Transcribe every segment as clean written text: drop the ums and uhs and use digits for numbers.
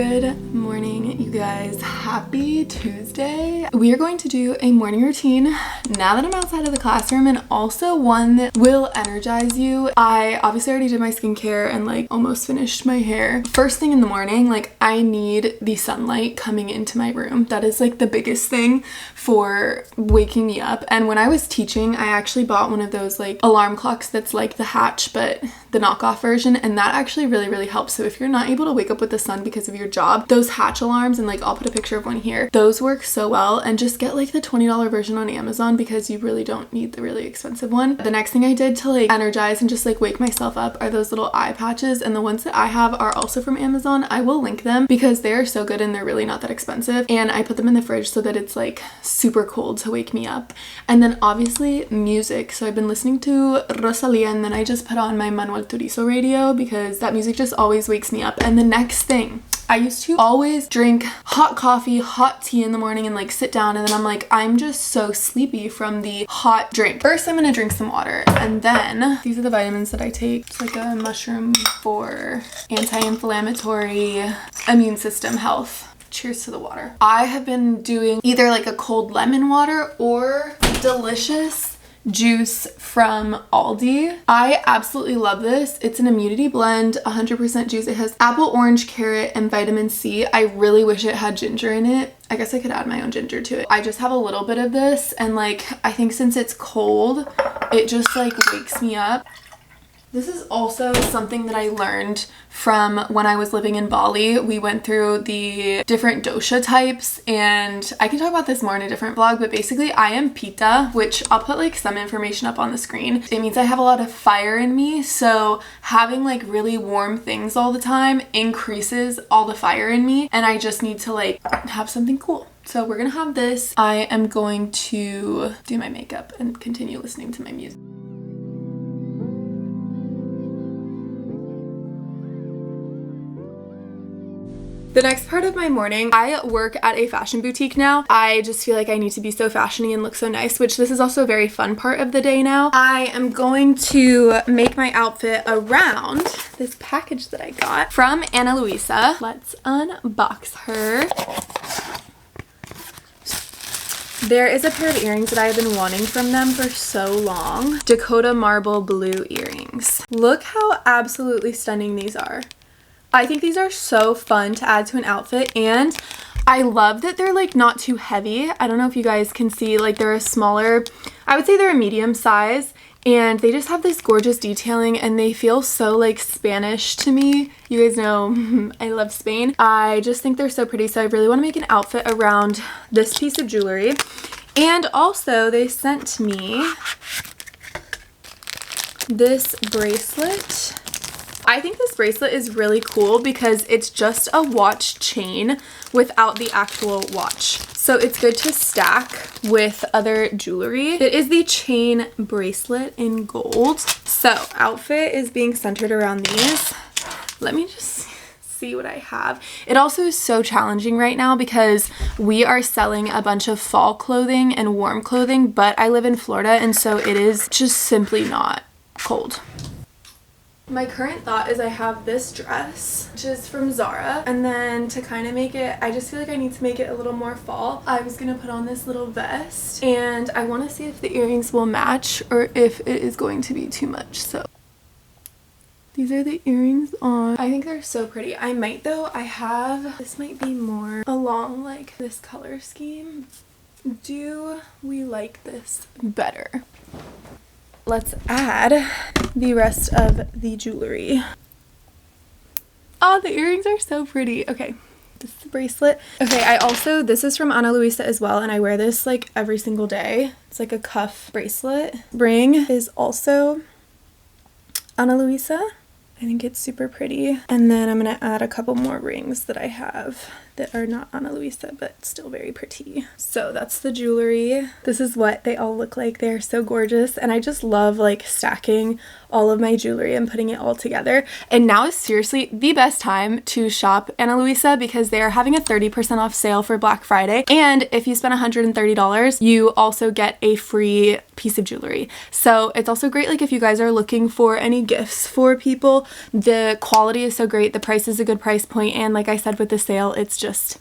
Good morning, you guys. Happy Tuesday. We are going to do a morning routine now that I'm outside of the classroom, and also one that will energize you. I obviously already did my skincare and like almost finished my hair. First thing in the morning, like I need the sunlight coming into my room. That is like the biggest thing for waking me up. And when I was teaching, I actually bought one of those like alarm clocks that's like the Hatch but the knockoff version, and that actually really helps. So if you're not able to wake up with the sun because of your job, those Hatch alarms, and like I'll put a picture of one here, those work so well. And just get like the $20 version on Amazon because you really don't need the really expensive one. The next thing I did to like energize and just like wake myself up are those little eye patches, and the ones that I have are also from Amazon. I will link them because they're so good and they're really not that expensive, and I put them in the fridge so that it's like super cold to wake me up. And then obviously music. So I've been listening to Rosalia, and then I just put on my Manuel Turizo radio because that music just always wakes me up. And the next thing, I used to always drink hot coffee, hot tea in the morning and like sit down, and then I'm like, I'm just so sleepy from the hot drink. First, I'm gonna drink some water, and then these are the vitamins that I take. It's like a mushroom for anti-inflammatory, immune system health. Cheers to the water. I have been doing either like a cold lemon water or delicious juice from Aldi. I absolutely love this. It's an immunity blend, 100% juice. It has apple, orange, carrot, and vitamin C. I really wish it had ginger in it. I guess I could add my own ginger to it. I just have a little bit of this, and like I think since it's cold, it just like wakes me up. This is also something that I learned from when I was living in Bali. We went through the different dosha types, and I can talk about this more in a different vlog, but basically I am Pitta, which I'll put like some information up on the screen. It means I have a lot of fire in me, so having like really warm things all the time increases all the fire in me, and I just need to like have something cool. So we're gonna have this. I am going to do my makeup and continue listening to my music. The next part of my morning, I work at a fashion boutique now. I just feel like I need to be so fashiony and look so nice, which this is also a very fun part of the day now. I am going to make my outfit around this package that I got from Luisa. Let's unbox her. There is a pair of earrings that I have been wanting from them for so long. Dakota Marble Blue earrings. Look how absolutely stunning these are. I think these are so fun to add to an outfit, and I love that they're like not too heavy. I don't know if you guys can see, like they're a smaller, I would say they're a medium size, and they just have this gorgeous detailing, and they feel so like Spanish to me. You guys know I love Spain. I just think they're so pretty, so I really want to make an outfit around this piece of jewelry. And also they sent me this bracelet. I think this bracelet is really cool because it's just a watch chain without the actual watch. So it's good to stack with other jewelry. It is the chain bracelet in gold. So outfit is being centered around these. Let me just see what I have. It also is so challenging right now because we are selling a bunch of fall clothing and warm clothing, but I live in Florida, and so it is just simply not cold. My current thought is I have this dress, which is from Zara, and then to kind of make it, I just feel like I need to make it a little more fall. I was gonna put on this little vest, and I want to see if the earrings will match or if it is going to be too much. So these are the earrings on. I think they're so pretty. I might though, this might be more along like this color scheme. Do we like this better? Let's add the rest of the jewelry. Oh, the earrings are so pretty. Okay, this is the bracelet. Okay, this is from Ana Luisa as well, and I wear this like every single day. It's like a cuff bracelet. Ring is also Ana Luisa. I think it's super pretty. And then I'm gonna add a couple more rings that I have that are not Ana Luisa but still very pretty. So that's the jewelry. This is what they all look like. They're so gorgeous, and I just love like stacking all of my jewelry and putting it all together. And now is seriously the best time to shop Ana Luisa because they are having a 30% off sale for Black Friday, and if you spend $130 you also get a free piece of jewelry. So it's also great like if you guys are looking for any gifts for people. The quality is so great, the price is a good price point, and like I said with the sale, it's just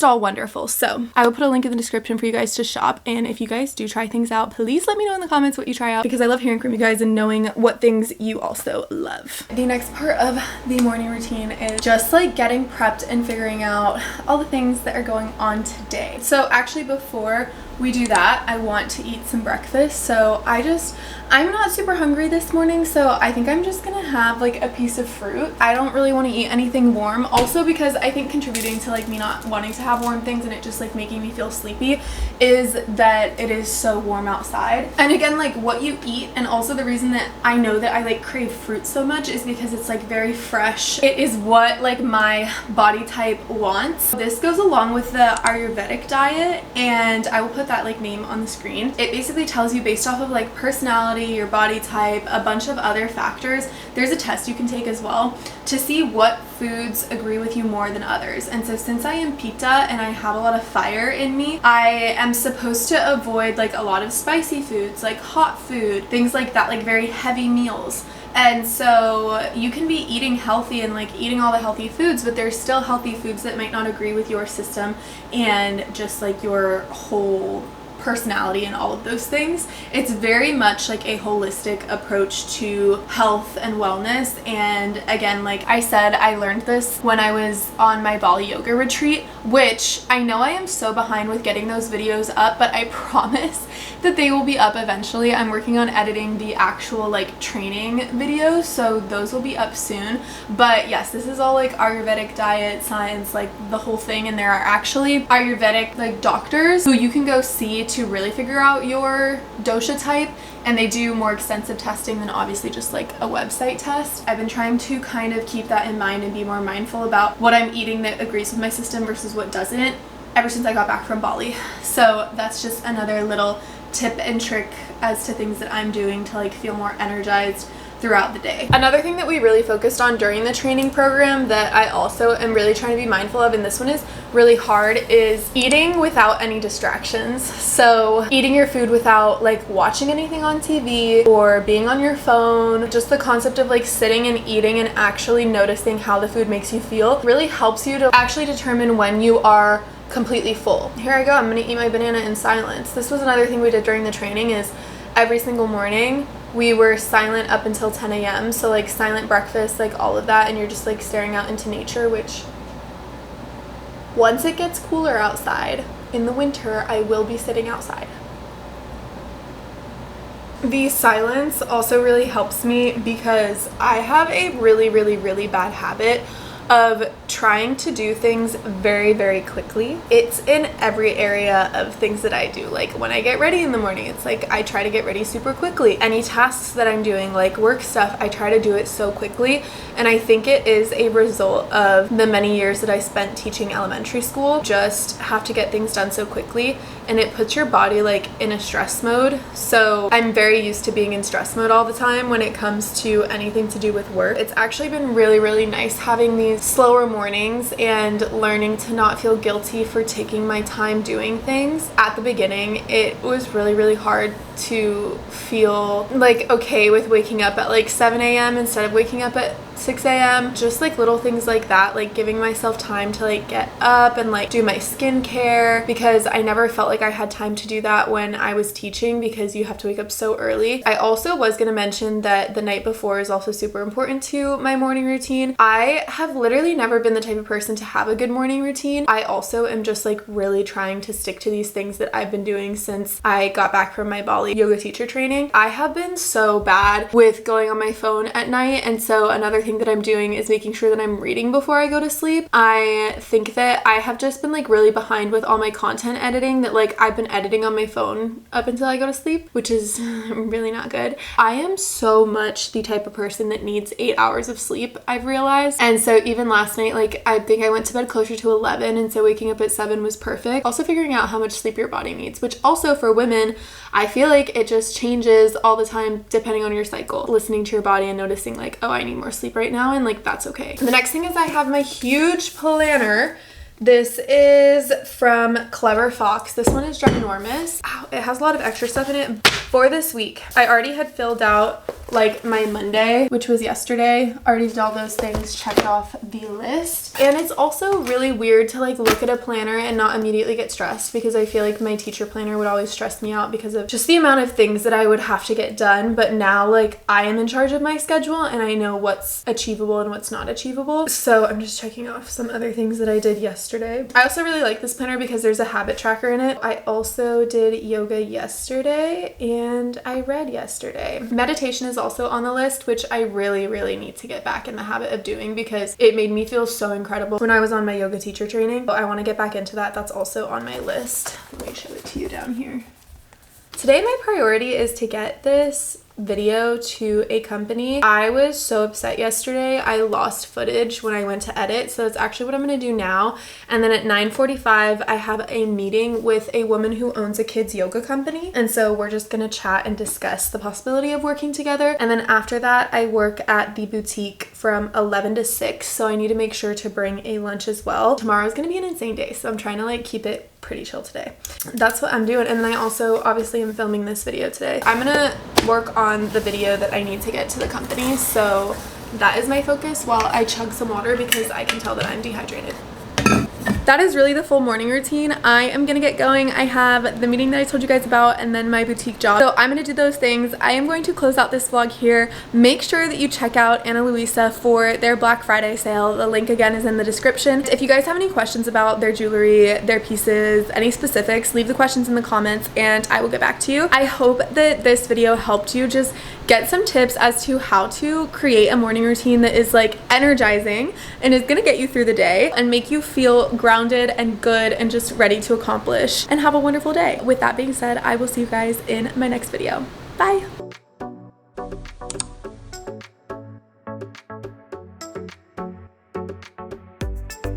all wonderful. So I will put a link in the description for you guys to shop, and if you guys do try things out, please let me know in the comments what you try out, because I love hearing from you guys and knowing what things you also love. The next part of the morning routine is just like getting prepped and figuring out all the things that are going on today. So actually before we do that, I want to eat some breakfast. So I'm not super hungry this morning, so I think I'm just gonna have like a piece of fruit. I don't really want to eat anything warm, also because I think contributing to like me not wanting to have warm things and it just like making me feel sleepy is that it is so warm outside. And again, like what you eat, and also the reason that I know that I like crave fruit so much is because it's like very fresh. It is what like my body type wants. This goes along with the Ayurvedic diet, and I will put that like name on the screen. It basically tells you based off of like personality, your body type, a bunch of other factors. There's a test you can take as well to see what foods agree with you more than others. And so since I am Pitta and I have a lot of fire in me, I am supposed to avoid like a lot of spicy foods, like hot food, things like that, like very heavy meals. And so you can be eating healthy and like eating all the healthy foods, but there's still healthy foods that might not agree with your system and just like your whole personality and all of those things. It's very much like a holistic approach to health and wellness. And again, like I said, I learned this when I was on my Bali yoga retreat, which I know I am so behind with getting those videos up, but I promise that they will be up eventually. I'm working on editing the actual like training videos, so those will be up soon. But yes, this is all like Ayurvedic diet, science, like the whole thing. And there are actually Ayurvedic like doctors who you can go see to really figure out your dosha type, and they do more extensive testing than obviously just like a website test. I've been trying to kind of keep that in mind and be more mindful about what I'm eating that agrees with my system versus what doesn't ever since I got back from Bali. So that's just another little tip and trick as to things that I'm doing to like feel more energized throughout the day. Another thing that we really focused on during the training program that I also am really trying to be mindful of, and this one is really hard, is eating without any distractions. So eating your food without like watching anything on TV or being on your phone. Just the concept of like sitting and eating and actually noticing how the food makes you feel really helps you to actually determine when you are completely full. Here I go, I'm gonna eat my banana in silence. This was another thing we did during the training, is every single morning we were silent up until 10 a.m. So like silent breakfast, like all of that, and you're just like staring out into nature, which once it gets cooler outside in the winter, I will be sitting outside. The silence also really helps me because I have a really bad habit of trying to do things very quickly. It's in every area of things that I do. Like when I get ready in the morning, it's like I try to get ready super quickly. Any tasks that I'm doing, like work stuff, I try to do it so quickly. And I think it is a result of the many years that I spent teaching elementary school. Just have to get things done so quickly, and it puts your body like in a stress mode. So I'm very used to being in stress mode all the time when it comes to anything to do with work. It's actually been really nice having these slower mornings and learning to not feel guilty for taking my time doing things. At the beginning, it was really hard to feel like okay with waking up at like 7 a.m. instead of waking up at 6 a.m. Just like little things like that, like giving myself time to like get up and like do my skincare, because I never felt like I had time to do that when I was teaching because you have to wake up so early. I also was going to mention that the night before is also super important to my morning routine. I have literally never been the type of person to have a good morning routine. I also am just like really trying to stick to these things that I've been doing since I got back from my Bali yoga teacher training. I have been so bad with going on my phone at night, and so another thing that I'm doing is making sure that I'm reading before I go to sleep. I think that I have just been like really behind with all my content editing, that like I've been editing on my phone up until I go to sleep, which is really not good. I am so much the type of person that needs 8 hours of sleep, I've realized. And so even last night, like I think I went to bed closer to 11, and so waking up at 7 was perfect. Also figuring out how much sleep your body needs, which also for women, I feel like it just changes all the time depending on your cycle. Listening to your body and noticing like, oh, I need more sleep right now, and like that's okay. The next thing is I have my huge planner. This is from Clever Fox. This one is ginormous. Ow, it has a lot of extra stuff in it, For this week, I already had filled out like my Monday, which was yesterday. Already did all those things, checked off the list. And it's also really weird to like look at a planner and not immediately get stressed, because I feel like my teacher planner would always stress me out because of just the amount of things that I would have to get done. But now like I am in charge of my schedule and I know what's achievable and what's not achievable. So I'm just checking off some other things that I did yesterday. I also really like this planner because there's a habit tracker in it. I also did yoga yesterday and I read yesterday. Meditation is also on the list, which I really need to get back in the habit of doing because it made me feel so incredible when I was on my yoga teacher training. So I want to get back into that. That's also on my list. Let me show it to you down here. Today my priority is to get this video to a company. I was so upset yesterday. I lost footage when I went to edit, so that's actually what I'm going to do now. And then at 9:45 I have a meeting with a woman who owns a kids yoga company, and so we're just going to chat and discuss the possibility of working together. And then after that I work at the boutique from 11 to 6, so I need to make sure to bring a lunch as well. Tomorrow's going to be an insane day, so I'm trying to like keep it pretty chill today. That's what I'm doing. And then I also obviously am filming this video today. I'm gonna work on the video that I need to get to the company, so that is my focus while I chug some water because I can tell that I'm dehydrated. That is really the full morning routine. I am gonna get going. I have the meeting that I told you guys about and then my boutique job. So I'm gonna do those things. I am going to close out this vlog here. Make sure that you check out Luisa for their Black Friday sale. The link again is in the description. If you guys have any questions about their jewelry, their pieces, any specifics, leave the questions in the comments and I will get back to you. I hope that this video helped you just get some tips as to how to create a morning routine that is like energizing and is gonna get you through the day and make you feel grounded and good and just ready to accomplish and have a wonderful day. With that being said, I will see you guys in my next video. Bye.